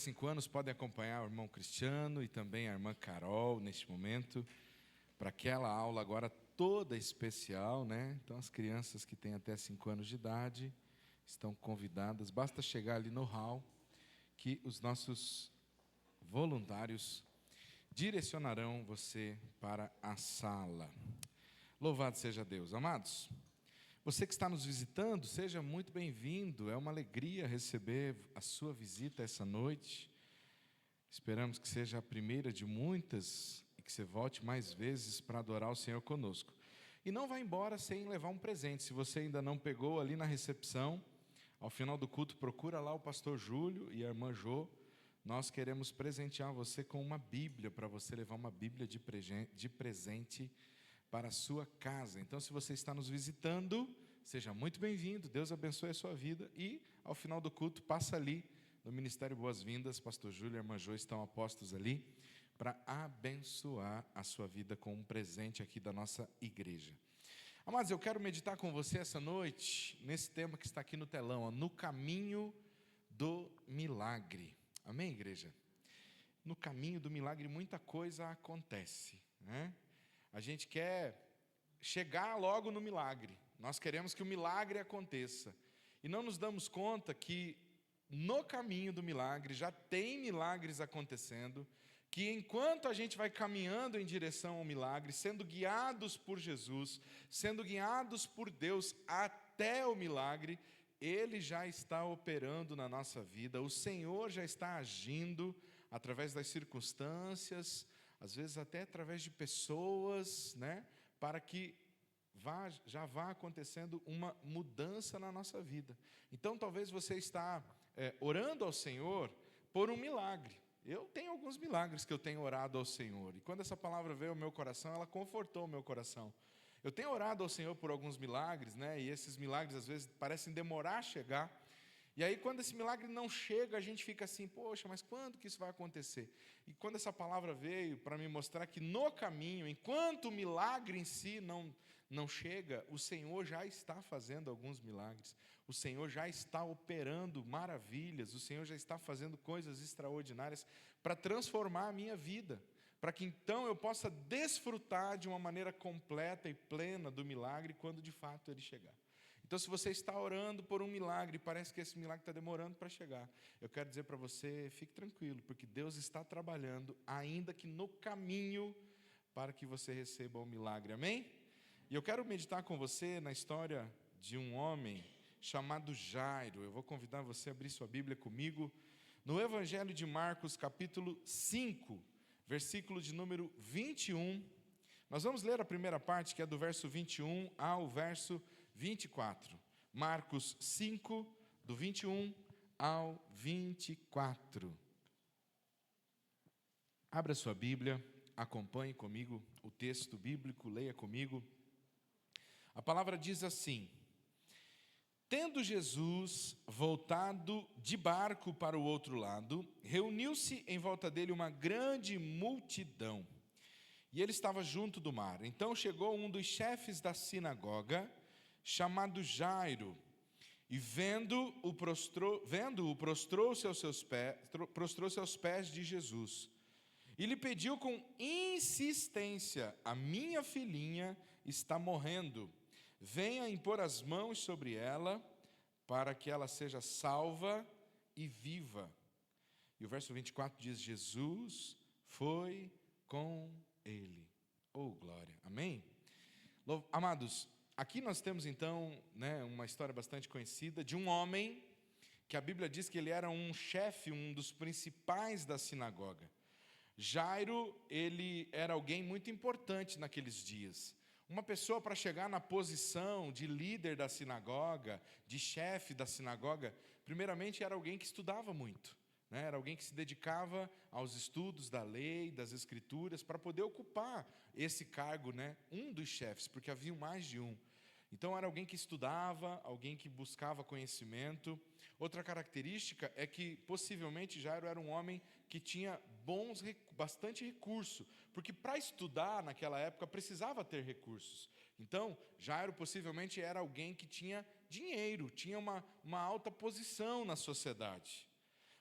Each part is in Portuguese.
5 anos podem acompanhar o irmão Cristiano e também a irmã Carol neste momento, para aquela aula agora toda especial, né? Então as crianças que têm até 5 anos de idade estão convidadas, basta chegar ali no hall que os nossos voluntários direcionarão você para a sala. Louvado seja Deus. Amados, você que está nos visitando, seja muito bem-vindo. É uma alegria receber a sua visita essa noite. Esperamos que seja a primeira de muitas e que você volte mais vezes para adorar o Senhor conosco. E não vá embora sem levar um presente. Se você ainda não pegou ali na recepção, ao final do culto, procura lá o pastor Júlio e a irmã Jô. Nós queremos presentear você com uma Bíblia, para você levar uma Bíblia de presente para a sua casa. Então, se você está nos visitando, seja muito bem-vindo, Deus abençoe a sua vida, e ao final do culto, passa ali no Ministério Boas-Vindas, pastor Júlio e a irmã Jô estão apostos ali, para abençoar a sua vida com um presente aqui da nossa igreja. Amados, eu quero meditar com você essa noite, nesse tema que está aqui no telão, no caminho do milagre. Amém, igreja? No caminho do milagre muita coisa acontece, né? A gente quer chegar logo no milagre, nós queremos que o milagre aconteça, e não nos damos conta que no caminho do milagre já tem milagres acontecendo, que enquanto a gente vai caminhando em direção ao milagre, sendo guiados por Jesus, sendo guiados por Deus até o milagre, Ele já está operando na nossa vida, o Senhor já está agindo através das circunstâncias, às vezes até através de pessoas, né, para que já vá acontecendo uma mudança na nossa vida. Então talvez você está orando ao Senhor por um milagre. Eu tenho alguns milagres que eu tenho orado ao Senhor, e quando essa palavra veio ao meu coração, ela confortou o meu coração. Eu tenho orado ao Senhor por alguns milagres, né, e esses milagres às vezes parecem demorar a chegar, e aí quando esse milagre não chega, a gente fica assim, poxa, mas quando que isso vai acontecer? E quando essa palavra veio para me mostrar que no caminho, enquanto o milagre em si não chega, o Senhor já está fazendo alguns milagres, o Senhor já está operando maravilhas, o Senhor já está fazendo coisas extraordinárias para transformar a minha vida, para que então eu possa desfrutar de uma maneira completa e plena do milagre quando de fato ele chegar. Então, se você está orando por um milagre, parece que esse milagre está demorando para chegar, eu quero dizer para você, fique tranquilo, porque Deus está trabalhando, ainda que no caminho, para que você receba o milagre, amém? E eu quero meditar com você na história de um homem chamado Jairo. Eu vou convidar você a abrir sua Bíblia comigo, no Evangelho de Marcos, capítulo 5, versículo de número 21, nós vamos ler a primeira parte, que é do verso 21 ao verso 24. Marcos 5, do 21 ao 24. Abra sua Bíblia, acompanhe comigo o texto bíblico, leia comigo. A palavra diz assim: Tendo Jesus voltado de barco para o outro lado, reuniu-se em volta dele uma grande multidão, e ele estava junto do mar. Então chegou um dos chefes da sinagoga, chamado Jairo, e vendo-o, prostrou-se aos pés de Jesus, e lhe pediu com insistência: a minha filhinha está morrendo, venha impor as mãos sobre ela, para que ela seja salva e viva. E o verso 24 diz: Jesus foi com ele. Oh, glória, amém? Amados, aqui nós temos então, né, uma história bastante conhecida de um homem que a Bíblia diz que ele era um chefe, um dos principais da sinagoga. Jairo, ele era alguém muito importante naqueles dias. Uma pessoa para chegar na posição de líder da sinagoga, de chefe da sinagoga, primeiramente era alguém que estudava muito, né? Era alguém que se dedicava aos estudos da lei, das escrituras, para poder ocupar esse cargo, né? Um dos chefes, porque havia mais de um. Então era alguém que estudava, alguém que buscava conhecimento. Outra característica é que possivelmente Jairo era um homem que tinha bastante recurso, porque para estudar naquela época precisava ter recursos. Então Jairo possivelmente era alguém que tinha dinheiro, tinha uma alta posição na sociedade.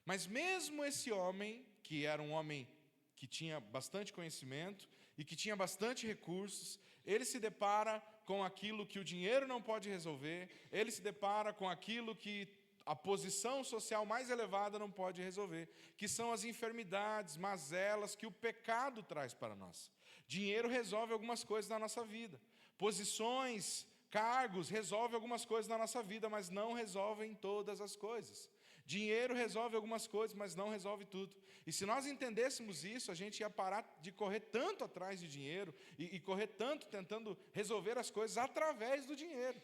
Mas mesmo esse homem, que era um homem que tinha bastante conhecimento e que tinha bastante recursos, ele se depara com aquilo que o dinheiro não pode resolver, ele se depara com aquilo que a posição social mais elevada não pode resolver, que são as enfermidades, mazelas que o pecado traz para nós. Dinheiro resolve algumas coisas na nossa vida, posições, cargos resolvem algumas coisas na nossa vida, mas não resolvem todas as coisas. Dinheiro resolve algumas coisas, mas não resolve tudo. E se nós entendêssemos isso, a gente ia parar de correr tanto atrás de dinheiro e correr tanto tentando resolver as coisas através do dinheiro.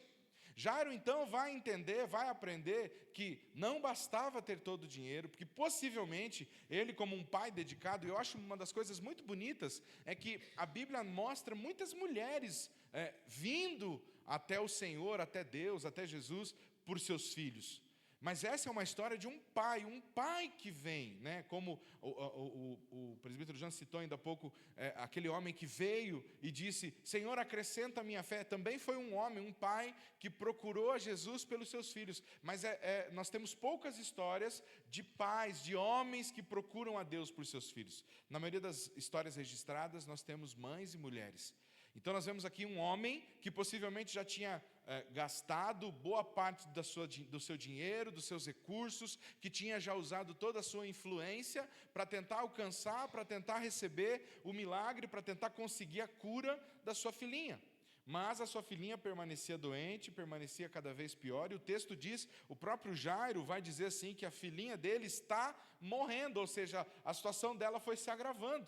Jairo então vai entender, vai aprender que não bastava ter todo o dinheiro, porque possivelmente ele, como um pai dedicado, e eu acho uma das coisas muito bonitas, é que a Bíblia mostra muitas mulheres vindo até o Senhor, até Deus, até Jesus, por seus filhos. Mas essa é uma história de um pai que vem, né? Como o presbítero Jean citou ainda há pouco, aquele homem que veio e disse, Senhor, acrescenta a minha fé. Também foi um homem, um pai, que procurou a Jesus pelos seus filhos. Mas nós temos poucas histórias de pais, de homens que procuram a Deus por seus filhos. Na maioria das histórias registradas, nós temos mães e mulheres. Então nós vemos aqui um homem que possivelmente já tinha gastado boa parte do seu dinheiro, dos seus recursos, que tinha já usado toda a sua influência para tentar alcançar, para tentar receber o milagre, para tentar conseguir a cura da sua filhinha. Mas a sua filhinha permanecia doente, permanecia cada vez pior, e o texto diz, o próprio Jairo vai dizer assim, que a filhinha dele está morrendo, ou seja, a situação dela foi se agravando.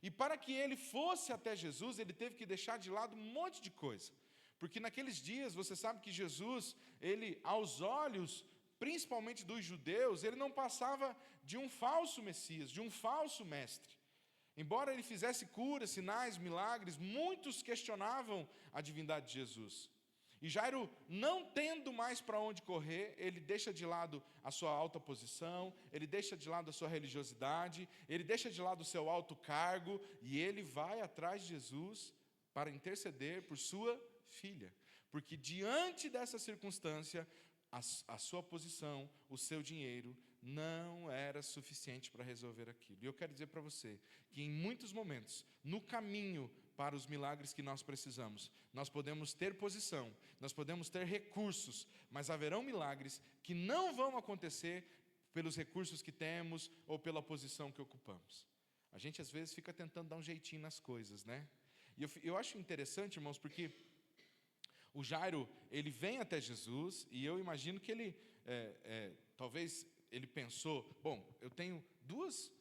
E para que ele fosse até Jesus, ele teve que deixar de lado um monte de coisa. Porque naqueles dias, você sabe que Jesus, ele, aos olhos, principalmente dos judeus, ele não passava de um falso Messias, de um falso mestre. Embora ele fizesse curas, sinais, milagres, muitos questionavam a divindade de Jesus. E Jairo, não tendo mais para onde correr, ele deixa de lado a sua alta posição, ele deixa de lado a sua religiosidade, ele deixa de lado o seu alto cargo, e ele vai atrás de Jesus para interceder por sua filha. Porque diante dessa circunstância, a sua posição, o seu dinheiro, não era suficiente para resolver aquilo. E eu quero dizer para você que em muitos momentos, no caminho para os milagres que nós precisamos, nós podemos ter posição, nós podemos ter recursos, mas haverão milagres que não vão acontecer pelos recursos que temos ou pela posição que ocupamos. A gente às vezes fica tentando dar um jeitinho nas coisas, né? E eu acho interessante, irmãos, porque o Jairo, ele vem até Jesus, e eu imagino que ele, talvez ele pensou, bom, eu tenho duas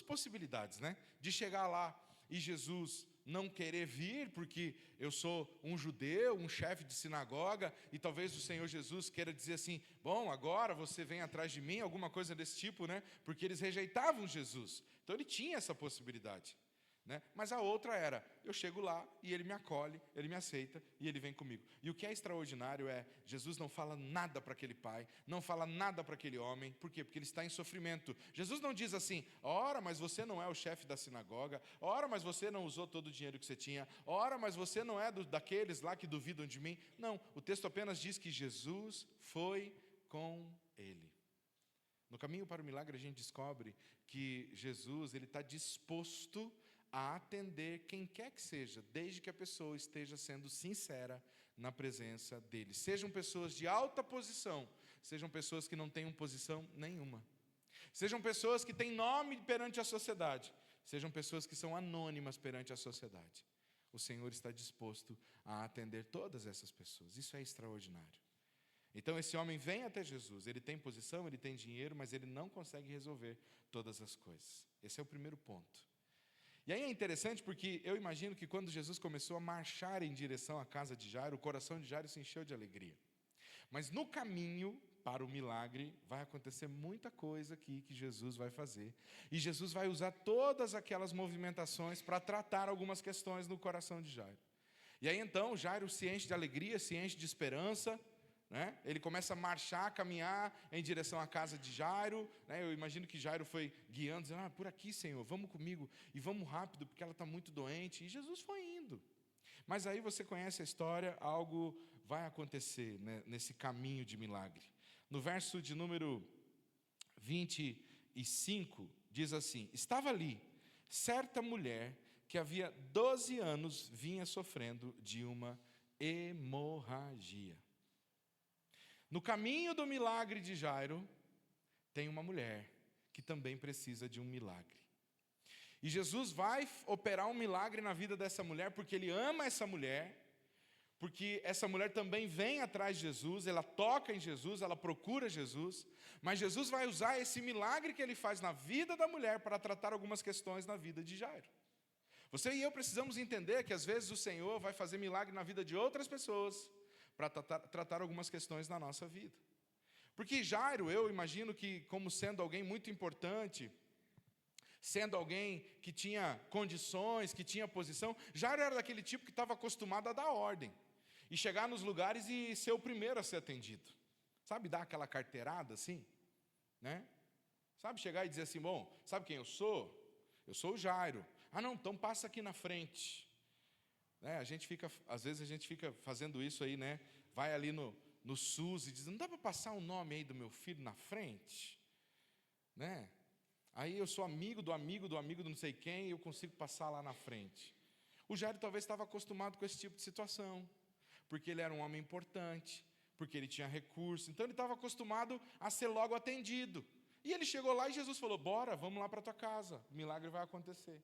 possibilidades, né? De chegar lá e Jesus não querer vir, porque eu sou um judeu, um chefe de sinagoga, e talvez o Senhor Jesus queira dizer assim, bom, agora você vem atrás de mim, alguma coisa desse tipo, né? Porque eles rejeitavam Jesus. Então ele tinha essa possibilidade. Né? Mas a outra era, eu chego lá e ele me acolhe, ele me aceita e ele vem comigo. E o que é extraordinário é, Jesus não fala nada para aquele pai, não fala nada para aquele homem. Por quê? Porque ele está em sofrimento. Jesus não diz assim, ora, mas você não é o chefe da sinagoga, ora, mas você não usou todo o dinheiro que você tinha, ora, mas você não é daqueles lá que duvidam de mim. Não, o texto apenas diz que Jesus foi com ele. No caminho para o milagre a gente descobre que Jesus, ele está disposto a atender quem quer que seja, desde que a pessoa esteja sendo sincera na presença dele. Sejam pessoas de alta posição, sejam pessoas que não tenham posição nenhuma. Sejam pessoas que têm nome perante a sociedade, sejam pessoas que são anônimas perante a sociedade. O Senhor está disposto a atender todas essas pessoas. Isso é extraordinário. Então esse homem vem até Jesus, ele tem posição, ele tem dinheiro, mas ele não consegue resolver todas as coisas. Esse é o primeiro ponto. E aí é interessante porque eu imagino que quando Jesus começou a marchar em direção à casa de Jairo, o coração de Jairo se encheu de alegria. Mas no caminho para o milagre vai acontecer muita coisa aqui que Jesus vai fazer. E Jesus vai usar todas aquelas movimentações para tratar algumas questões no coração de Jairo. E aí então Jairo se enche de alegria, se enche de esperança, né? Ele começa a marchar, a caminhar em direção à casa de Jairo, né? Eu imagino que Jairo foi guiando, dizendo, por aqui, Senhor, vamos comigo, e vamos rápido, porque ela está muito doente, e Jesus foi indo. Mas aí você conhece a história, algo vai acontecer, né, nesse caminho de milagre. No verso de número 20 e 5, diz assim: estava ali certa mulher que havia 12 anos vinha sofrendo de uma hemorragia. No caminho do milagre de Jairo, tem uma mulher que também precisa de um milagre. E Jesus vai operar um milagre na vida dessa mulher, porque Ele ama essa mulher, porque essa mulher também vem atrás de Jesus, ela toca em Jesus, ela procura Jesus, mas Jesus vai usar esse milagre que Ele faz na vida da mulher para tratar algumas questões na vida de Jairo. Você e eu precisamos entender que às vezes o Senhor vai fazer milagre na vida de outras pessoas, para tratar algumas questões na nossa vida. Porque Jairo, eu imagino que como sendo alguém muito importante, sendo alguém que tinha condições, que tinha posição, Jairo era daquele tipo que estava acostumado a dar ordem, e chegar nos lugares e ser o primeiro a ser atendido. Sabe, dar aquela carteirada assim, né? Sabe, chegar e dizer assim, bom, sabe quem eu sou? Eu sou o Jairo. Ah não, então passa aqui na frente. Às vezes a gente fica fazendo isso aí, né? Vai ali no SUS e diz, não dá para passar o nome aí do meu filho na frente? Né? Aí eu sou amigo do amigo do amigo do não sei quem, e eu consigo passar lá na frente. O Jairo talvez estava acostumado com esse tipo de situação, porque ele era um homem importante, porque ele tinha recurso, então ele estava acostumado a ser logo atendido. E ele chegou lá e Jesus falou, bora, vamos lá para a tua casa, o milagre vai acontecer.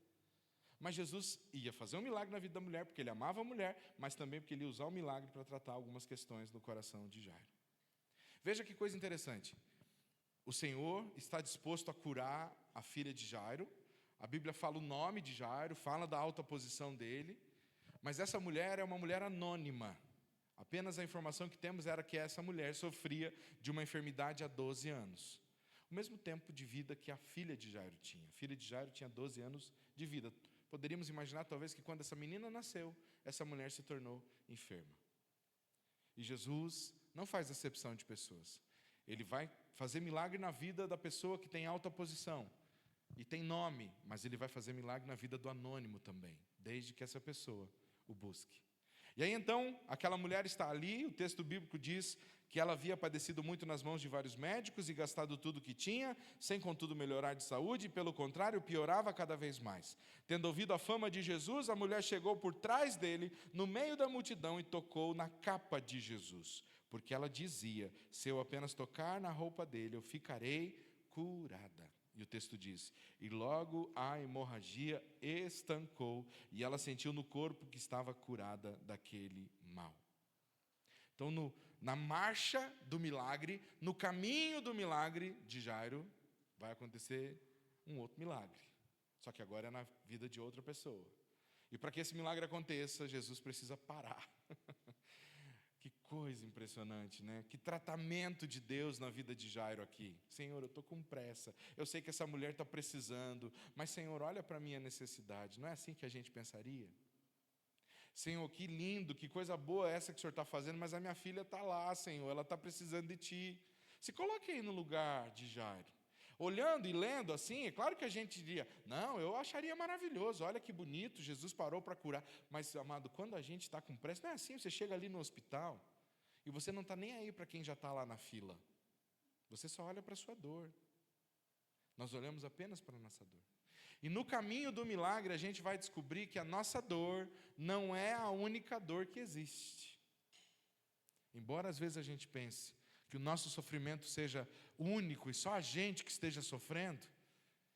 Mas Jesus ia fazer um milagre na vida da mulher, porque Ele amava a mulher, mas também porque Ele ia usar o milagre para tratar algumas questões do coração de Jairo. Veja que coisa interessante. O Senhor está disposto a curar a filha de Jairo. A Bíblia fala o nome de Jairo, fala da alta posição dele, mas essa mulher é uma mulher anônima. Apenas a informação que temos era que essa mulher sofria de uma enfermidade há 12 anos. O mesmo tempo de vida que a filha de Jairo tinha. A filha de Jairo tinha 12 anos de vida. Poderíamos imaginar, talvez, que quando essa menina nasceu, essa mulher se tornou enferma. E Jesus não faz acepção de pessoas. Ele vai fazer milagre na vida da pessoa que tem alta posição e tem nome, mas Ele vai fazer milagre na vida do anônimo também, desde que essa pessoa o busque. E aí então, aquela mulher está ali, o texto bíblico diz que ela havia padecido muito nas mãos de vários médicos e gastado tudo o que tinha, sem contudo melhorar de saúde, e pelo contrário, piorava cada vez mais. Tendo ouvido a fama de Jesus, a mulher chegou por trás dele, no meio da multidão, e tocou na capa de Jesus, porque ela dizia, se eu apenas tocar na roupa dele, eu ficarei curada. E o texto diz, e logo a hemorragia estancou, e ela sentiu no corpo que estava curada daquele mal. Então, na marcha do milagre, no caminho do milagre de Jairo, vai acontecer um outro milagre. Só que agora é na vida de outra pessoa. E para que esse milagre aconteça, Jesus precisa parar. Que coisa impressionante, né? Que tratamento de Deus na vida de Jairo aqui. Senhor, eu estou com pressa. Eu sei que essa mulher está precisando. Mas, Senhor, olha para a minha necessidade. Não é assim que a gente pensaria? Senhor, que lindo, que coisa boa essa que o Senhor está fazendo, mas a minha filha está lá, Senhor, ela está precisando de Ti. Se coloque aí no lugar de Jairo. Olhando e lendo assim, é claro que a gente diria, não, eu acharia maravilhoso, olha que bonito, Jesus parou para curar. Mas, amado, quando a gente está com pressa, não é assim, você chega ali no hospital e você não está nem aí para quem já está lá na fila. Você só olha para a sua dor. Nós olhamos apenas para a nossa dor. E no caminho do milagre a gente vai descobrir que a nossa dor não é a única dor que existe. Embora às vezes a gente pense que o nosso sofrimento seja único e só a gente que esteja sofrendo,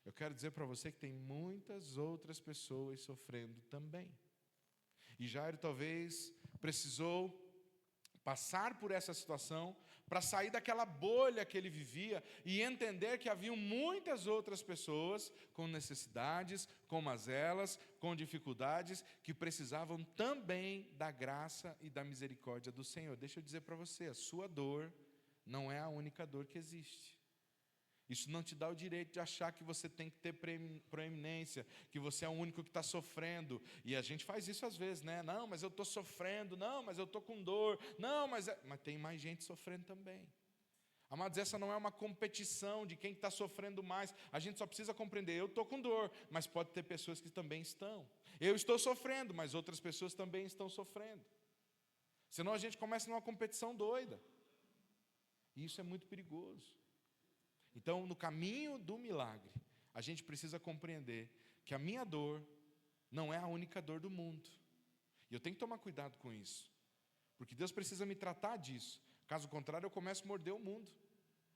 eu quero dizer para você que tem muitas outras pessoas sofrendo também. E Jairo talvez precisou passar por essa situação para sair daquela bolha que ele vivia e entender que haviam muitas outras pessoas com necessidades, com mazelas, com dificuldades, que precisavam também da graça e da misericórdia do Senhor. Deixa eu dizer para você, a sua dor não é a única dor que existe. Isso não te dá o direito de achar que você tem que ter proeminência, que você é o único que está sofrendo. E a gente faz isso às vezes, né? Não, mas eu estou sofrendo, não, mas eu estou com dor, não, mas tem mais gente sofrendo também. Amados, essa não é uma competição de quem está sofrendo mais. A gente só precisa compreender, eu estou com dor, mas pode ter pessoas que também estão. Eu estou sofrendo, mas outras pessoas também estão sofrendo. Senão a gente começa numa competição doida. E isso é muito perigoso. Então, no caminho do milagre, a gente precisa compreender que a minha dor não é a única dor do mundo. E eu tenho que tomar cuidado com isso, porque Deus precisa me tratar disso. Caso contrário, eu começo a morder o mundo,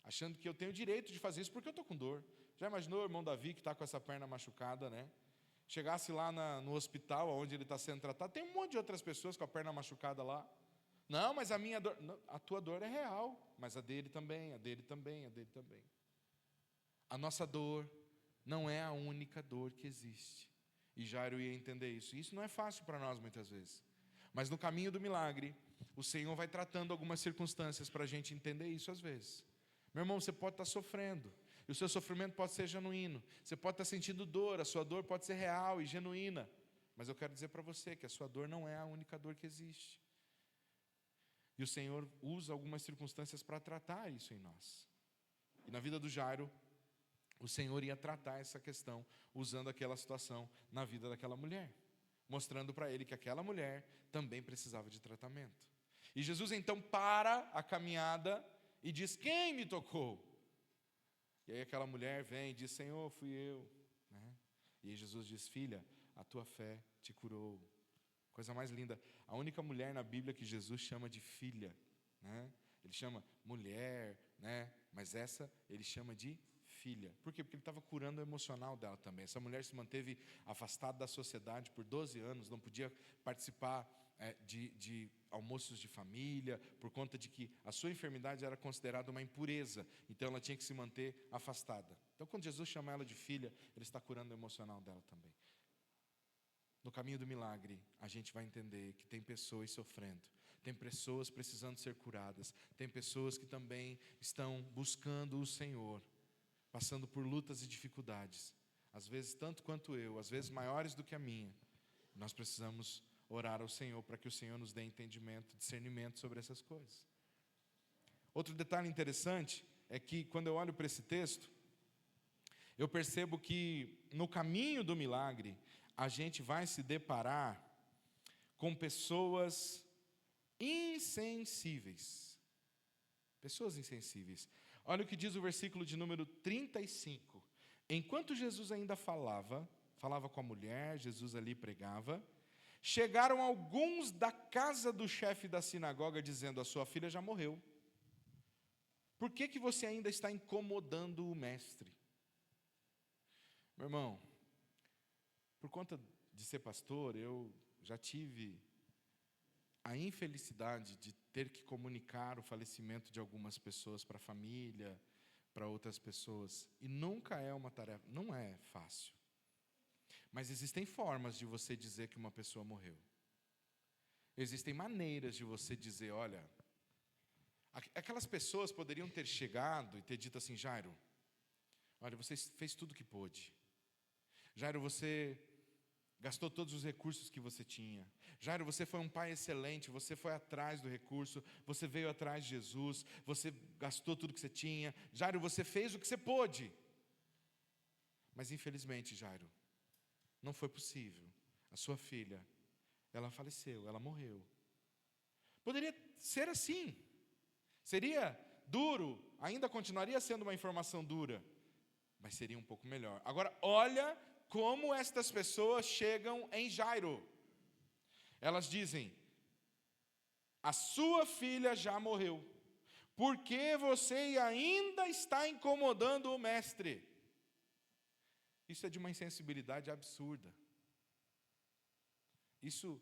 achando que eu tenho o direito de fazer isso porque eu estou com dor. Já imaginou o irmão Davi, que está com essa perna machucada, né? Chegasse lá no hospital, onde ele está sendo tratado, tem um monte de outras pessoas com a perna machucada lá. Não, mas a minha dor... Não, a tua dor é real, mas a dele também, a dele também, a dele também. A nossa dor não é a única dor que existe. E Jairo ia entender isso. E isso não é fácil para nós muitas vezes. Mas no caminho do milagre, o Senhor vai tratando algumas circunstâncias para a gente entender isso às vezes. Meu irmão, você pode estar sofrendo. E o seu sofrimento pode ser genuíno. Você pode estar sentindo dor. A sua dor pode ser real e genuína. Mas eu quero dizer para você que a sua dor não é a única dor que existe. E o Senhor usa algumas circunstâncias para tratar isso em nós. E na vida do Jairo, o Senhor ia tratar essa questão usando aquela situação na vida daquela mulher, mostrando para ele que aquela mulher também precisava de tratamento. E Jesus então para a caminhada e diz: quem me tocou? E aí aquela mulher vem e diz: Senhor, fui eu, né? E aí Jesus diz: filha, a tua fé te curou. Coisa mais linda, a única mulher na Bíblia que Jesus chama de filha, né? Ele chama mulher, né? Mas essa ele chama de filha. Por quê? Porque ele estava curando o emocional dela também. Essa mulher se manteve afastada da sociedade por 12 anos, não podia participar de almoços de família, por conta de que a sua enfermidade era considerada uma impureza, então ela tinha que se manter afastada. Então quando Jesus chama ela de filha, ele está curando o emocional dela também. No caminho do milagre, a gente vai entender que tem pessoas sofrendo, tem pessoas precisando ser curadas, tem pessoas que também estão buscando o Senhor, passando por lutas e dificuldades, às vezes tanto quanto eu, às vezes maiores do que a minha. Nós precisamos orar ao Senhor para que o Senhor nos dê entendimento, discernimento sobre essas coisas. Outro detalhe interessante é que quando eu olho para esse texto, eu percebo que no caminho do milagre, a gente vai se deparar com pessoas insensíveis. Pessoas insensíveis. Olha o que diz o versículo de número 35. Enquanto Jesus ainda falava com a mulher, Jesus ali pregava, chegaram alguns da casa do chefe da sinagoga dizendo: a sua filha já morreu. Por que você ainda está incomodando o mestre? Meu irmão, por conta de ser pastor, eu já tive a infelicidade de ter que comunicar o falecimento de algumas pessoas para a família, para outras pessoas. E nunca é uma tarefa, não é fácil. Mas existem formas de você dizer que uma pessoa morreu. Existem maneiras de você dizer: olha, aquelas pessoas poderiam ter chegado e ter dito assim: Jairo, olha, você fez tudo o que pôde. Jairo, você gastou todos os recursos que você tinha. Jairo, você foi um pai excelente, você foi atrás do recurso, você veio atrás de Jesus, você gastou tudo que você tinha. Jairo, você fez o que você pôde. Mas infelizmente, Jairo, não foi possível. A sua filha, ela faleceu, ela morreu. Poderia ser assim. Seria duro, ainda continuaria sendo uma informação dura, mas seria um pouco melhor. Agora, olha como estas pessoas chegam em Jairo. Elas dizem: a sua filha já morreu. Por que você ainda está incomodando o mestre? Isso é de uma insensibilidade absurda. Isso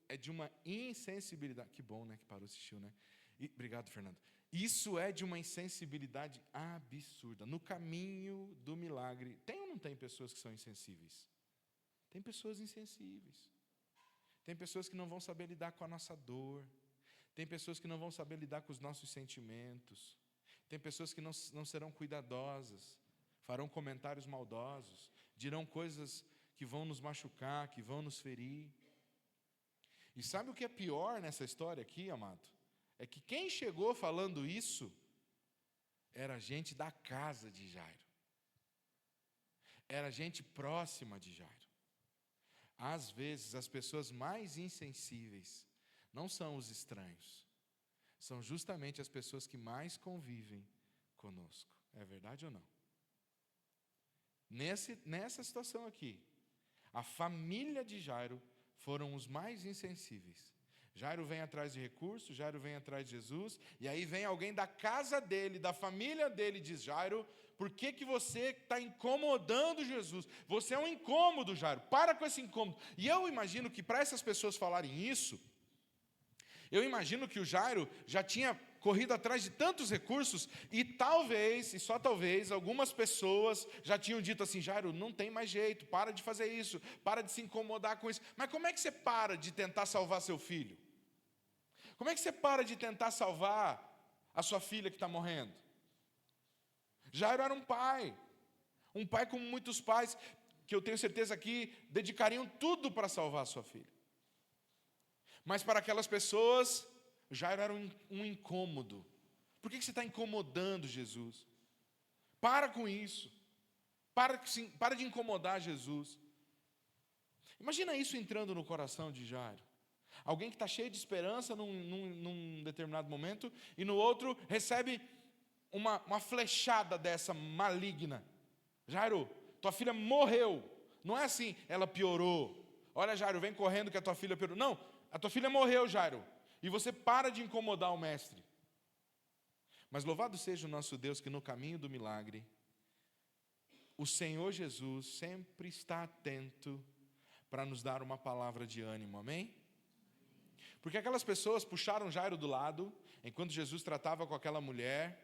é de uma insensibilidade. Que bom, né, que parou, assistiu, né? Obrigado, Fernando. Isso é de uma insensibilidade absurda. No caminho do milagre, tem ou não tem pessoas que são insensíveis? Tem pessoas insensíveis. Tem pessoas que não vão saber lidar com a nossa dor. Tem pessoas que não vão saber lidar com os nossos sentimentos. Tem pessoas que não serão cuidadosas, farão comentários maldosos, dirão coisas que vão nos machucar, que vão nos ferir. E sabe o que é pior nessa história aqui, amado? É que quem chegou falando isso era gente da casa de Jairo. Era gente próxima de Jairo. Às vezes, as pessoas mais insensíveis não são os estranhos. São justamente as pessoas que mais convivem conosco. É verdade ou não? Nessa situação aqui, a família de Jairo foram os mais insensíveis. Jairo vem atrás de recursos, Jairo vem atrás de Jesus, e aí vem alguém da casa dele, da família dele, e diz: Jairo, por que você está incomodando Jesus? Você é um incômodo, Jairo, para com esse incômodo. E eu imagino que para essas pessoas falarem isso, eu imagino que o Jairo já tinha corrido atrás de tantos recursos, e talvez, e só talvez, algumas pessoas já tinham dito assim: Jairo, não tem mais jeito, para de fazer isso, para de se incomodar com isso. Mas como é que você para de tentar salvar seu filho? Como é que você para de tentar salvar a sua filha que está morrendo? Jairo era um pai como muitos pais, que eu tenho certeza que dedicariam tudo para salvar a sua filha. Mas para aquelas pessoas, Jairo era um incômodo. Por que você está incomodando Jesus? Para com isso. Para de incomodar Jesus. Imagina isso entrando no coração de Jairo. Alguém que está cheio de esperança num determinado momento, e no outro recebe uma flechada dessa maligna. Jairo, tua filha morreu. Não é assim, ela piorou. Olha, Jairo, vem correndo que a tua filha piorou. Não, a tua filha morreu, Jairo. E você para de incomodar o mestre. Mas louvado seja o nosso Deus, que no caminho do milagre, o Senhor Jesus sempre está atento para nos dar uma palavra de ânimo, amém? Porque aquelas pessoas puxaram Jairo do lado, enquanto Jesus tratava com aquela mulher,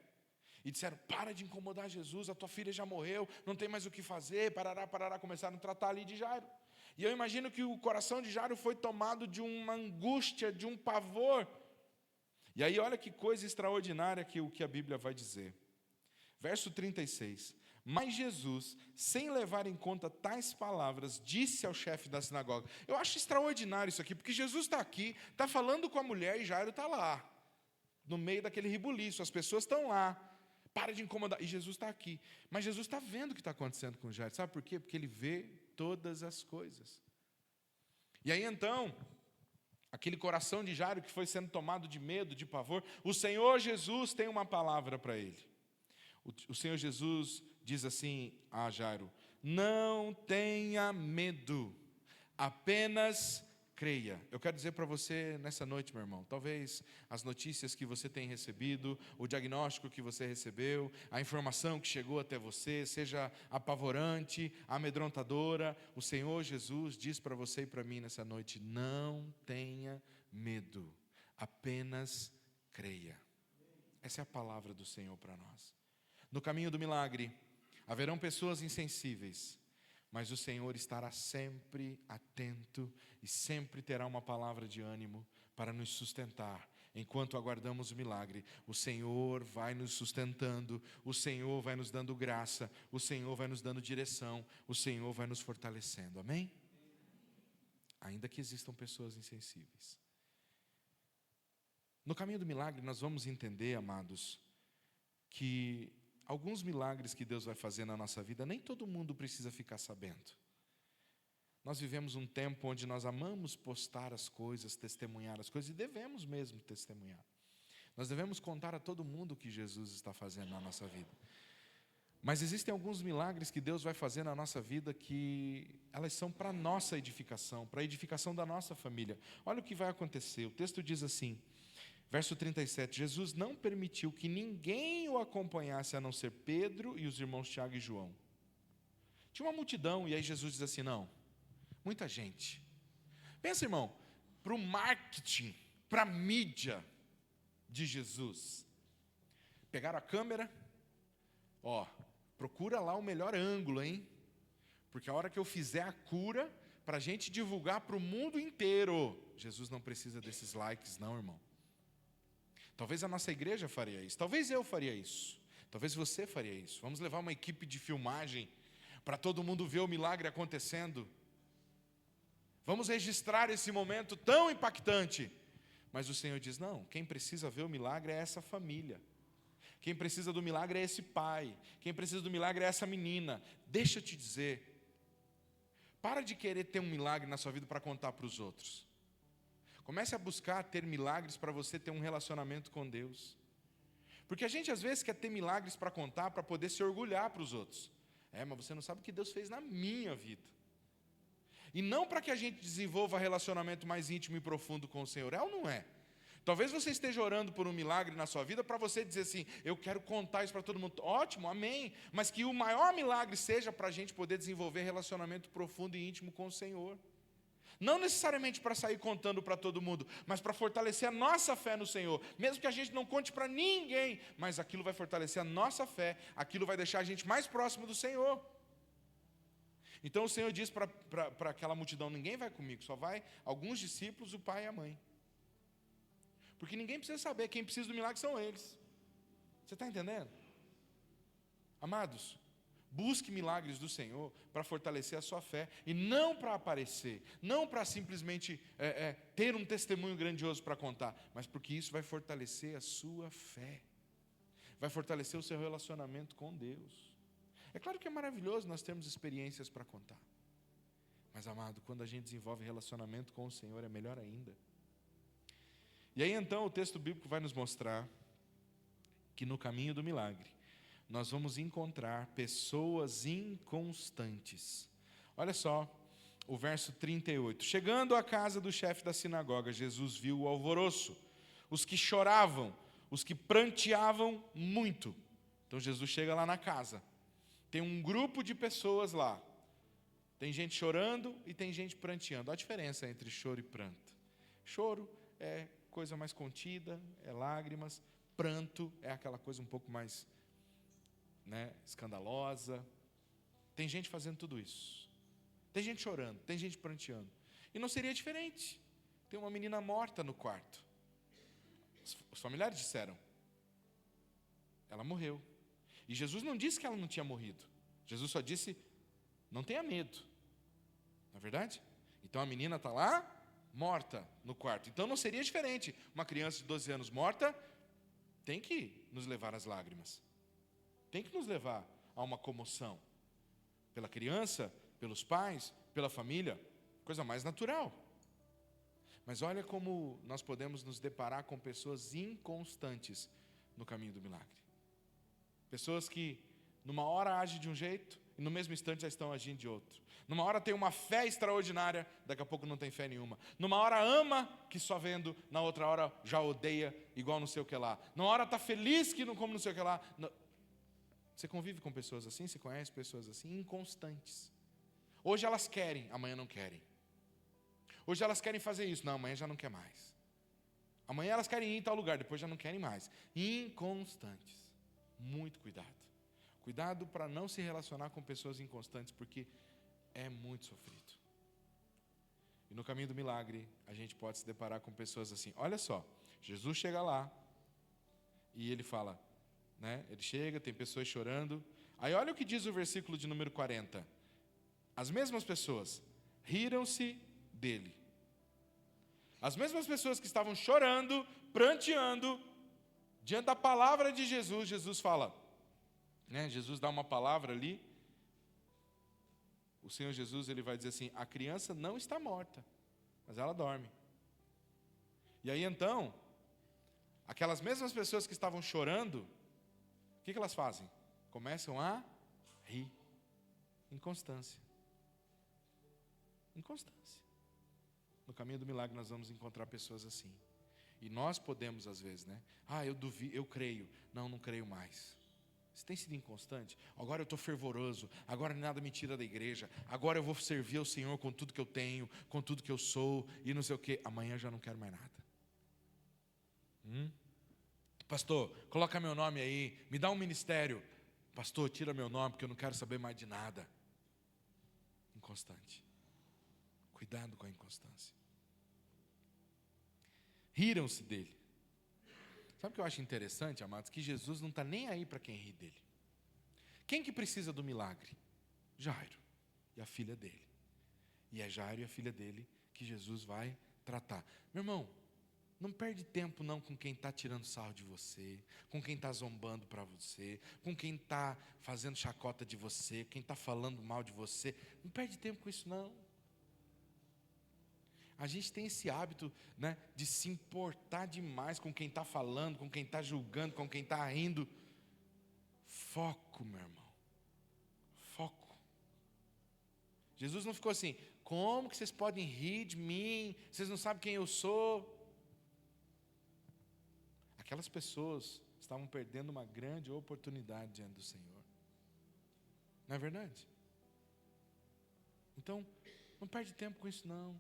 e disseram: para de incomodar Jesus, a tua filha já morreu, não tem mais o que fazer, parará, começaram a tratar ali de Jairo. E eu imagino que o coração de Jairo foi tomado de uma angústia, de um pavor. E aí olha que coisa extraordinária que o que a Bíblia vai dizer. Verso 36. Mas Jesus, sem levar em conta tais palavras, disse ao chefe da sinagoga. Eu acho extraordinário isso aqui, porque Jesus está aqui, está falando com a mulher e Jairo está lá, no meio daquele rebuliço, as pessoas estão lá, para de incomodar, e Jesus está aqui. Mas Jesus está vendo o que está acontecendo com Jairo, sabe por quê? Porque ele vê todas as coisas. E aí então, aquele coração de Jairo que foi sendo tomado de medo, de pavor, o Senhor Jesus tem uma palavra para ele. O Senhor Jesus diz assim a Jairo: não tenha medo, apenas creia. Eu quero dizer para você nessa noite, meu irmão, talvez as notícias que você tem recebido, o diagnóstico que você recebeu, a informação que chegou até você, seja apavorante, amedrontadora, o Senhor Jesus diz para você e para mim nessa noite: não tenha medo, apenas creia. Essa é a palavra do Senhor para nós. No caminho do milagre, haverão pessoas insensíveis, mas o Senhor estará sempre atento e sempre terá uma palavra de ânimo para nos sustentar. Enquanto aguardamos o milagre, o Senhor vai nos sustentando, o Senhor vai nos dando graça, o Senhor vai nos dando direção, o Senhor vai nos fortalecendo. Amém? Ainda que existam pessoas insensíveis. No caminho do milagre, nós vamos entender, amados, que alguns milagres que Deus vai fazer na nossa vida, nem todo mundo precisa ficar sabendo. Nós vivemos um tempo onde nós amamos postar as coisas, testemunhar as coisas, e devemos mesmo testemunhar. Nós devemos contar a todo mundo o que Jesus está fazendo na nossa vida. Mas existem alguns milagres que Deus vai fazer na nossa vida que elas são para a nossa edificação, para a edificação da nossa família. Olha o que vai acontecer, o texto diz assim, verso 37, Jesus não permitiu que ninguém o acompanhasse a não ser Pedro e os irmãos Tiago e João. Tinha uma multidão, e aí Jesus diz assim: não, muita gente. Pensa, irmão, para o marketing, para a mídia de Jesus. Pegaram a câmera, procura lá o melhor ângulo, hein? Porque a hora que eu fizer a cura, para a gente divulgar para o mundo inteiro, Jesus não precisa desses likes não, irmão. Talvez a nossa igreja faria isso, talvez eu faria isso, talvez você faria isso. Vamos levar uma equipe de filmagem para todo mundo ver o milagre acontecendo. Vamos registrar esse momento tão impactante. Mas o Senhor diz: não, quem precisa ver o milagre é essa família. Quem precisa do milagre é esse pai. Quem precisa do milagre é essa menina. Deixa eu te dizer, para de querer ter um milagre na sua vida para contar para os outros. Comece a buscar ter milagres para você ter um relacionamento com Deus. Porque a gente às vezes quer ter milagres para contar, para poder se orgulhar para os outros. Mas você não sabe o que Deus fez na minha vida. E não para que a gente desenvolva relacionamento mais íntimo e profundo com o Senhor. É ou não é? Talvez você esteja orando por um milagre na sua vida para você dizer assim, eu quero contar isso para todo mundo. Ótimo, amém. Mas que o maior milagre seja para a gente poder desenvolver relacionamento profundo e íntimo com o Senhor. Não necessariamente para sair contando para todo mundo, mas para fortalecer a nossa fé no Senhor. Mesmo que a gente não conte para ninguém, mas aquilo vai fortalecer a nossa fé, aquilo vai deixar a gente mais próximo do Senhor. Então o Senhor diz para aquela multidão, ninguém vai comigo, só vai alguns discípulos, o pai e a mãe. Porque ninguém precisa saber, quem precisa do milagre são eles. Você está entendendo? Amados, busque milagres do Senhor para fortalecer a sua fé, e não para aparecer, não para simplesmente ter um testemunho grandioso para contar, mas porque isso vai fortalecer a sua fé, vai fortalecer o seu relacionamento com Deus. É claro que é maravilhoso nós termos experiências para contar, mas amado, quando a gente desenvolve relacionamento com o Senhor é melhor ainda. E aí então o texto bíblico vai nos mostrar que no caminho do milagre nós vamos encontrar pessoas inconstantes. Olha só o verso 38. Chegando à casa do chefe da sinagoga, Jesus viu o alvoroço, os que choravam, os que pranteavam muito. Então Jesus chega lá na casa. Tem um grupo de pessoas lá. Tem gente chorando e tem gente pranteando. Olha a diferença entre choro e pranto. Choro é coisa mais contida, é lágrimas. Pranto é aquela coisa um pouco mais, escandalosa. Tem gente fazendo tudo isso. Tem gente chorando, tem gente pranteando. E não seria diferente. Tem uma menina morta no quarto. Os familiares disseram, ela morreu. E Jesus não disse que ela não tinha morrido. Jesus só disse, não tenha medo. Não é verdade? Então a menina está lá, morta no quarto. Então não seria diferente. Uma criança de 12 anos morta tem que nos levar às lágrimas. Tem que nos levar a uma comoção. Pela criança, pelos pais, pela família. Coisa mais natural. Mas olha como nós podemos nos deparar com pessoas inconstantes no caminho do milagre. Pessoas que numa hora agem de um jeito e no mesmo instante já estão agindo de outro. Numa hora tem uma fé extraordinária, daqui a pouco não tem fé nenhuma. Numa hora ama, que só vendo, na outra hora já odeia, igual não sei o que lá. Numa hora está feliz, que não come não sei o que lá. Você convive com pessoas assim? Você conhece pessoas assim? Inconstantes. Hoje elas querem, amanhã não querem. Hoje elas querem fazer isso, não, amanhã já não quer mais. Amanhã elas querem ir em tal lugar, depois já não querem mais. Inconstantes. Muito cuidado. Cuidado para não se relacionar com pessoas inconstantes, porque é muito sofrido. E no caminho do milagre, a gente pode se deparar com pessoas assim. Olha só, Jesus chega lá e ele fala, ele chega, tem pessoas chorando. Aí olha o que diz o versículo de número 40. As mesmas pessoas riram-se dele. As mesmas pessoas que estavam chorando, pranteando, diante da palavra de Jesus, Jesus fala, Jesus dá uma palavra ali, o Senhor Jesus ele vai dizer assim, a criança não está morta, mas ela dorme. E aí então, aquelas mesmas pessoas que estavam chorando, o que elas fazem? Começam a rir. Inconstância. Inconstância. No caminho do milagre nós vamos encontrar pessoas assim. E nós podemos às vezes, eu duvido, eu creio. Não creio mais. Você tem sido inconstante? Agora eu estou fervoroso, agora nada me tira da igreja, agora eu vou servir ao Senhor com tudo que eu tenho, com tudo que eu sou, e não sei o quê. Amanhã eu já não quero mais nada. Pastor, coloca meu nome aí, me dá um ministério. Pastor, tira meu nome porque eu não quero saber mais de nada. Inconstante. Cuidado com a inconstância. Riram-se dele. Sabe o que eu acho interessante, amados? Que Jesus não está nem aí para quem ri dele. Quem que precisa do milagre? Jairo e a filha dele. E é Jairo e a filha dele que Jesus vai tratar. Meu irmão, não perde tempo não com quem está tirando sarro de você, com quem está zombando para você, com quem está fazendo chacota de você, quem está falando mal de você. Não perde tempo com isso não. A gente tem esse hábito, né, de se importar demais com quem está falando, com quem está julgando, com quem está rindo. Foco, meu irmão. Foco. Jesus não ficou assim, como que vocês podem rir de mim? Vocês não sabem quem eu sou? Aquelas pessoas estavam perdendo uma grande oportunidade diante do Senhor. Não é verdade? Então, não perde tempo com isso não.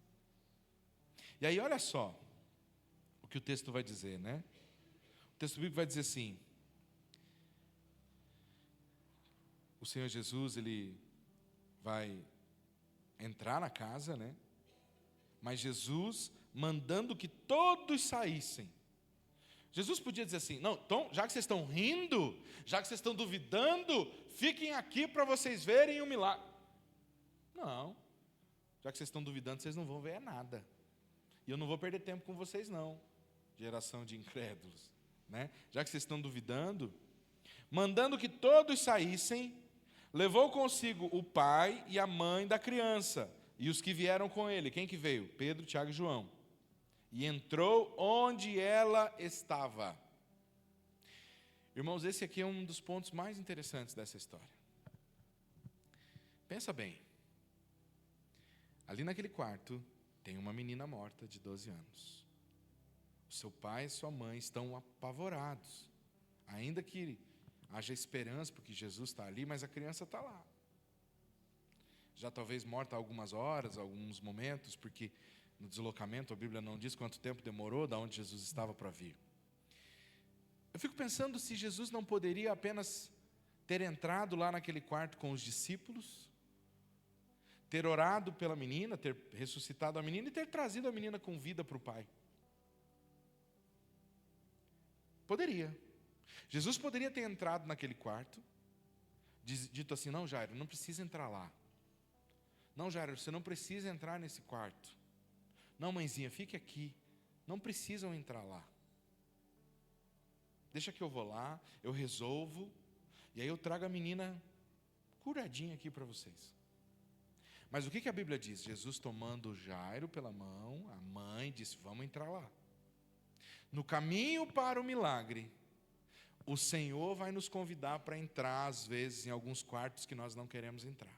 E aí olha só o que o texto vai dizer, né? O texto bíblico vai dizer assim: o Senhor Jesus, ele vai entrar na casa, né? Mas Jesus mandando que todos saíssem. Jesus podia dizer assim, não, então, já que vocês estão rindo, já que vocês estão duvidando, fiquem aqui para vocês verem o milagre. Não, já que vocês estão duvidando, vocês não vão ver nada. E eu não vou perder tempo com vocês não, geração de incrédulos, né? Já que vocês estão duvidando, mandando que todos saíssem, levou consigo o pai e a mãe da criança, e os que vieram com ele. Quem que veio? Pedro, Tiago e João. E entrou onde ela estava. Irmãos, esse aqui é um dos pontos mais interessantes dessa história. Pensa bem. Ali naquele quarto, tem uma menina morta de 12 anos. O seu pai e sua mãe estão apavorados. Ainda que haja esperança, porque Jesus está ali, mas a criança está lá. Já talvez morta há algumas horas, alguns momentos, porque no deslocamento a Bíblia não diz quanto tempo demorou da onde Jesus estava para vir. Eu fico pensando se Jesus não poderia apenas ter entrado lá naquele quarto com os discípulos, ter orado pela menina, ter ressuscitado a menina e ter trazido a menina com vida para o pai. Poderia. Jesus poderia ter entrado naquele quarto, dito assim, não, Jairo, não precisa entrar lá. Não, Jairo, você não precisa entrar nesse quarto. Não, mãezinha, fique aqui. Não precisam entrar lá. Deixa que eu vou lá, eu resolvo, e aí eu trago a menina curadinha aqui para vocês. Mas o que a Bíblia diz? Jesus tomando Jairo pela mão, a mãe disse, vamos entrar lá. No caminho para o milagre, o Senhor vai nos convidar para entrar, às vezes, em alguns quartos que nós não queremos entrar.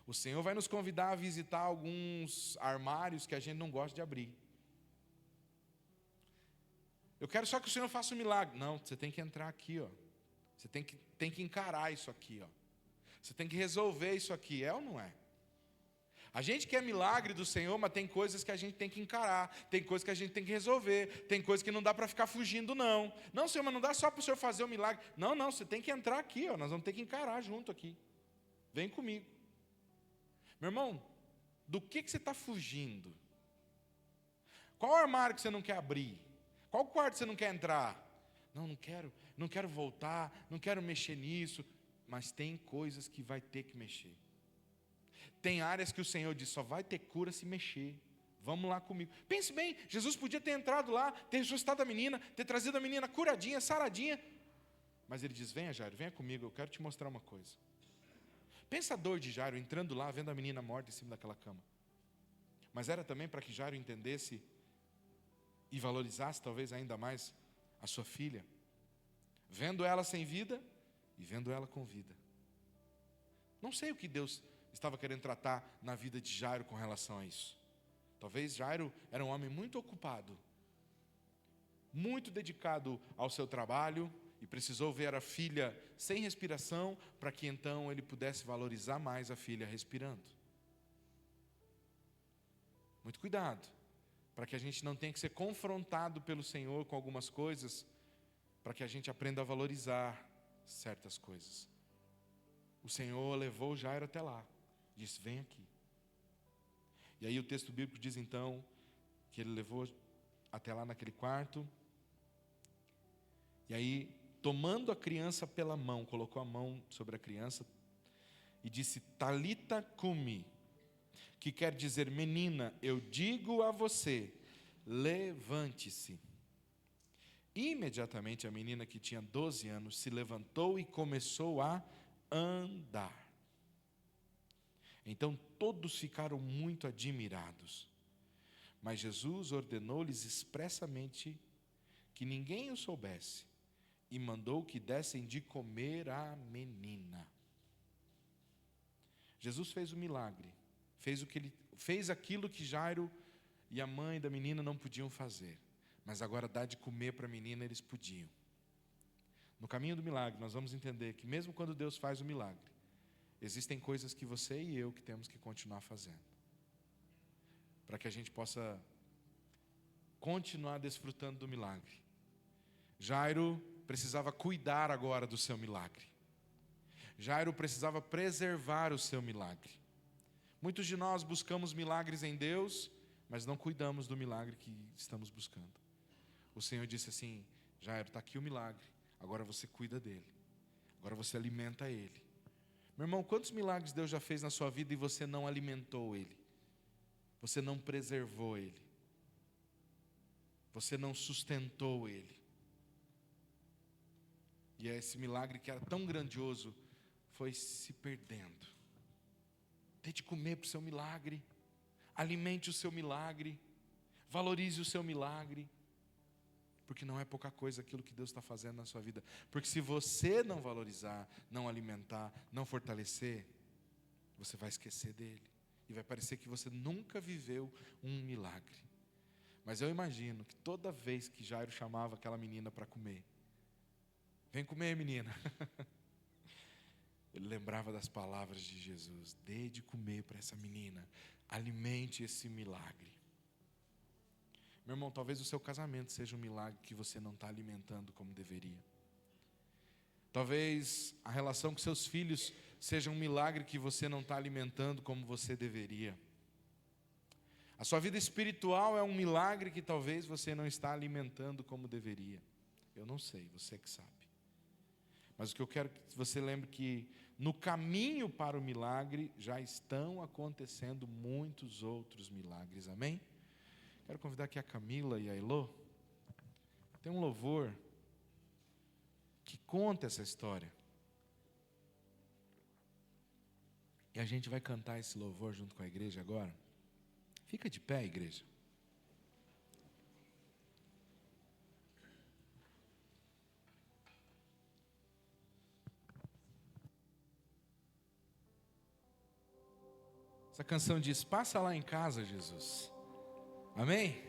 O Senhor vai nos convidar a visitar alguns armários que a gente não gosta de abrir. Eu quero só que o Senhor faça um milagre. Não, você tem que entrar aqui, ó. Você tem que encarar isso aqui, ó. Você tem que resolver isso aqui, é ou não é? A gente quer milagre do Senhor, mas tem coisas que a gente tem que encarar, tem coisas que a gente tem que resolver, tem coisas que não dá para ficar fugindo, não. Não, Senhor, mas não dá só para o Senhor fazer o milagre. Não, você tem que entrar aqui, ó. Nós vamos ter que encarar junto aqui. Vem comigo. Meu irmão, do que você está fugindo? Qual armário que você não quer abrir? Qual quarto você não quer entrar? Não quero voltar, não quero mexer nisso. Mas tem coisas que vai ter que mexer. Tem áreas que o Senhor diz, só vai ter cura se mexer. Vamos lá comigo. Pense bem, Jesus podia ter entrado lá, ter ressuscitado a menina, ter trazido a menina curadinha, saradinha. Mas ele diz, venha Jairo, venha comigo, eu quero te mostrar uma coisa. Pensa a dor de Jairo entrando lá, vendo a menina morta em cima daquela cama. Mas era também para que Jairo entendesse e valorizasse talvez ainda mais a sua filha, vendo ela sem vida e vendo ela com vida. Não sei o que Deus estava querendo tratar na vida de Jairo com relação a isso. Talvez Jairo era um homem muito ocupado, muito dedicado ao seu trabalho, e precisou ver a filha sem respiração, para que então ele pudesse valorizar mais a filha respirando. Muito cuidado, para que a gente não tenha que ser confrontado pelo Senhor com algumas coisas, para que a gente aprenda a valorizar certas coisas. O Senhor levou Jairo até lá, disse, vem aqui. E aí o texto bíblico diz então, que ele levou até lá naquele quarto, e aí, tomando a criança pela mão, colocou a mão sobre a criança, e disse, Talita cumi, que quer dizer, menina, eu digo a você, levante-se. Imediatamente a menina que tinha 12 anos se levantou e começou a andar. Então todos ficaram muito admirados. Mas Jesus ordenou-lhes expressamente que ninguém o soubesse e mandou que dessem de comer à menina. Jesus fez o milagre, fez aquilo que Jairo e a mãe da menina não podiam fazer, mas agora dar de comer para a menina eles podiam. No caminho do milagre nós vamos entender que mesmo quando Deus faz o milagre, existem coisas que você e eu que temos que continuar fazendo, para que a gente possa continuar desfrutando do milagre. Jairo precisava cuidar agora do seu milagre. Jairo precisava preservar o seu milagre. Muitos de nós buscamos milagres em Deus, mas não cuidamos do milagre que estamos buscando. O Senhor disse assim: Jairo, está aqui o milagre, agora você cuida dele, agora você alimenta ele. Meu irmão, quantos milagres Deus já fez na sua vida e você não alimentou ele? Você não preservou ele? Você não sustentou ele? E esse milagre que era tão grandioso foi se perdendo. Dê de comer para o seu milagre, alimente o seu milagre, valorize o seu milagre, porque não é pouca coisa aquilo que Deus está fazendo na sua vida. Porque se você não valorizar, não alimentar, não fortalecer, você vai esquecer dele, e vai parecer que você nunca viveu um milagre. Mas eu imagino que toda vez que Jairo chamava aquela menina para comer, vem comer, menina, ele lembrava das palavras de Jesus: dê de comer para essa menina, alimente esse milagre. Meu irmão, talvez o seu casamento seja um milagre que você não está alimentando como deveria. Talvez a relação com seus filhos seja um milagre que você não está alimentando como você deveria. A sua vida espiritual é um milagre que talvez você não está alimentando como deveria. Eu não sei, você que sabe. Mas o que eu quero que você lembre que no caminho para o milagre já estão acontecendo muitos outros milagres, amém? Quero convidar aqui a Camila e a Elô. Tem um louvor que conta essa história. E a gente vai cantar esse louvor junto com a igreja agora. Fica de pé, igreja. Essa canção diz: passa lá em casa, Jesus. Amém?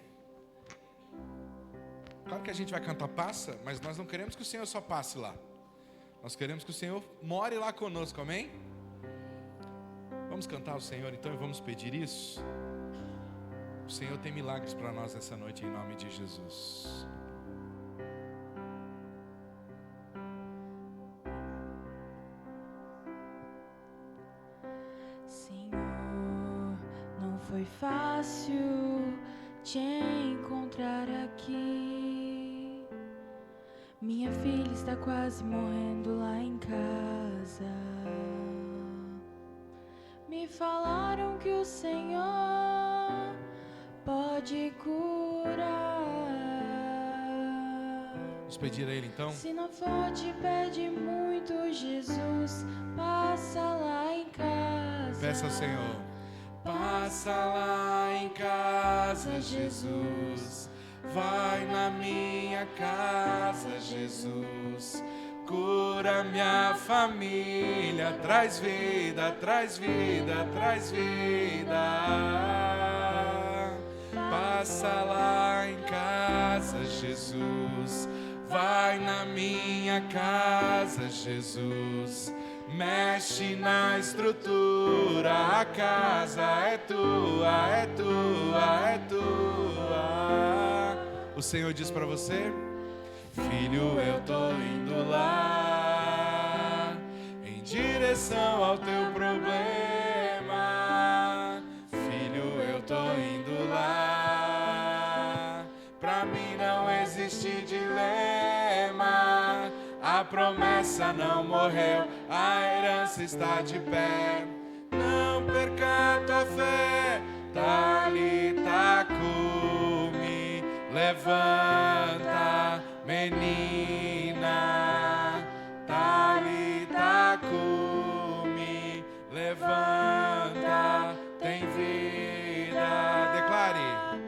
Claro que a gente vai cantar passa, mas nós não queremos que o Senhor só passe lá. Nós queremos que o Senhor more lá conosco, amém? Vamos cantar ao Senhor então e vamos pedir isso? O Senhor tem milagres para nós essa noite em nome de Jesus. Senhor, não foi fácil te encontrar aqui. Minha filha está quase morrendo lá em casa. Me falaram que o Senhor pode curar. Vamos pedir a Ele então? Se não for te pede muito, Jesus, passa lá em casa. Peça ao Senhor. Passa lá em casa, Jesus. Vai na minha casa, Jesus. Cura minha família, traz vida, traz vida, traz vida. Passa lá em casa, Jesus. Vai na minha casa, Jesus. Mexe na estrutura, a casa é tua, é tua, é tua. O Senhor diz para você: filho, eu tô indo lá, em direção ao teu problema. Filho, eu tô indo lá, pra mim não existe dilema. A promessa não morreu, a herança está de pé. Não perca a tua fé, Talita cumi, levanta, menina. Talita cumi, levanta, tem vida. Declare: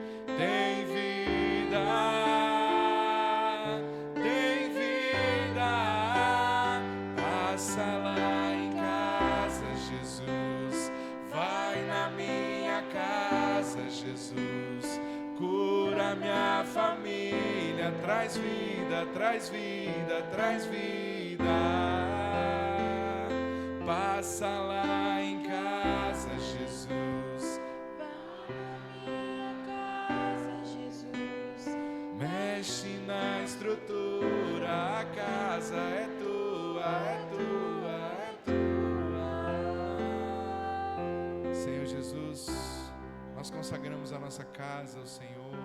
casa, Jesus. Cura minha família, traz vida, traz vida, traz vida. Passa lá em casa, Jesus. Vai na minha casa, Jesus. Mexe na estrutura, a casa é tua, é tua, é tua. Senhor Jesus, nós consagramos a nossa casa ao Senhor,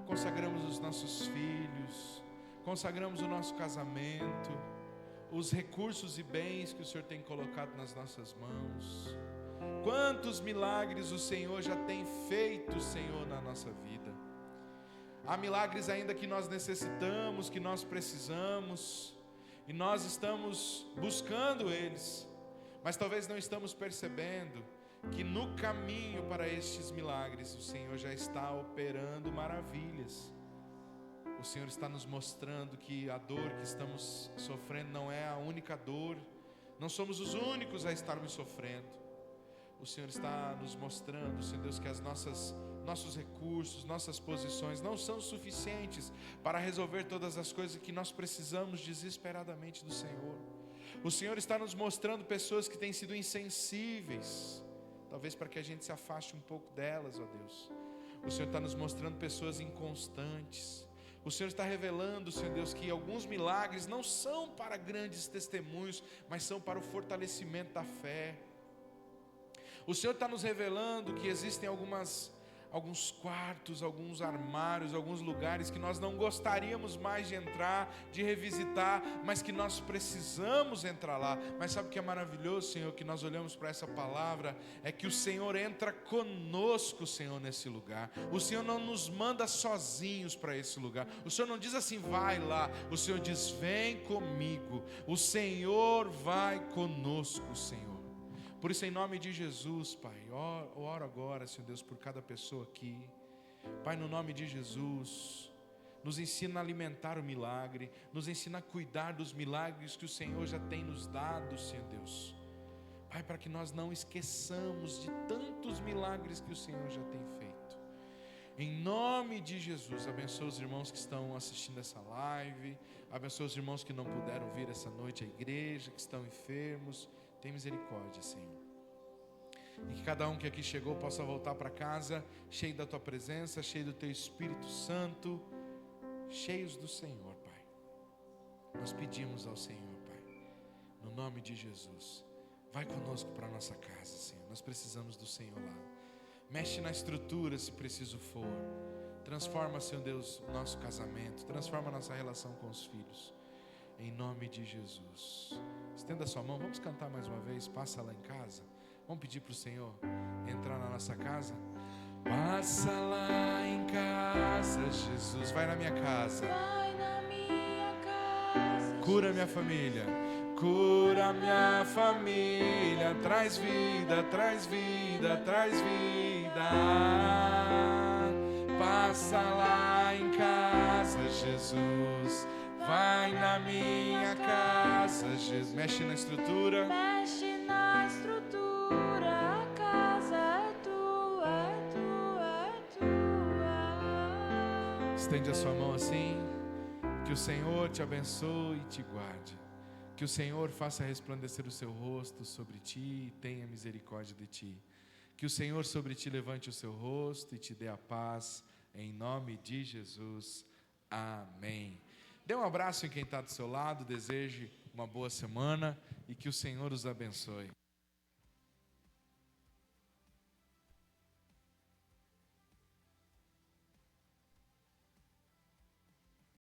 consagramos os nossos filhos, consagramos o nosso casamento, os recursos e bens que o Senhor tem colocado nas nossas mãos. Quantos milagres o Senhor já tem feito, Senhor, na nossa vida. Há milagres ainda que nós necessitamos, que nós precisamos, e nós estamos buscando eles, mas talvez não estamos percebendo que no caminho para estes milagres o Senhor já está operando maravilhas. O Senhor está nos mostrando que a dor que estamos sofrendo não é a única dor, não somos os únicos a estarmos sofrendo. O Senhor está nos mostrando, Senhor Deus, que nossos recursos, nossas posições não são suficientes para resolver todas as coisas que nós precisamos desesperadamente do Senhor. O Senhor está nos mostrando pessoas que têm sido insensíveis, talvez para que a gente se afaste um pouco delas, ó Deus. O Senhor está nos mostrando pessoas inconstantes. O Senhor está revelando, Senhor Deus, que alguns milagres não são para grandes testemunhos, mas são para o fortalecimento da fé. O Senhor está nos revelando que existem alguns quartos, alguns armários, alguns lugares que nós não gostaríamos mais de entrar, de revisitar, mas que nós precisamos entrar lá. Mas sabe o que é maravilhoso, Senhor, que nós olhamos para essa palavra, é que o Senhor entra conosco, Senhor, nesse lugar. O Senhor não nos manda sozinhos para esse lugar. O Senhor não diz assim, vai lá. O Senhor diz, vem comigo. O Senhor vai conosco, Senhor. Por isso, em nome de Jesus, Pai, oro agora, Senhor Deus, por cada pessoa aqui. Pai, no nome de Jesus, nos ensina a alimentar o milagre, nos ensina a cuidar dos milagres que o Senhor já tem nos dado, Senhor Deus. Pai, para que nós não esqueçamos de tantos milagres que o Senhor já tem feito. Em nome de Jesus, abençoa os irmãos que estão assistindo essa live, abençoa os irmãos que não puderam vir essa noite à igreja, que estão enfermos. Tem misericórdia, Senhor. E que cada um que aqui chegou possa voltar para casa cheio da Tua presença, cheio do Teu Espírito Santo, cheios do Senhor, Pai. Nós pedimos ao Senhor, Pai, no nome de Jesus, vai conosco para a nossa casa, Senhor. Nós precisamos do Senhor lá. Mexe na estrutura se preciso for. Transforma, Senhor Deus, o nosso casamento, transforma a nossa relação com os filhos. Em nome de Jesus. Estenda a sua mão, vamos cantar mais uma vez. Passa lá em casa. Vamos pedir para o Senhor entrar na nossa casa. Passa lá em casa, Jesus. Vai na minha casa. Vai na minha casa. Cura minha família. Cura minha família. Traz vida, traz vida, traz vida. Passa lá em casa, Jesus. Vai na minha casa, Jesus. Mexe na estrutura. Mexe na estrutura, a casa é tua, é tua, é tua. Estende a sua mão assim. Que o Senhor te abençoe e te guarde. Que o Senhor faça resplandecer o seu rosto sobre ti e tenha misericórdia de ti. Que o Senhor sobre ti levante o seu rosto e te dê a paz. Em nome de Jesus. Amém. Dê um abraço em quem está do seu lado, deseje uma boa semana e que o Senhor os abençoe.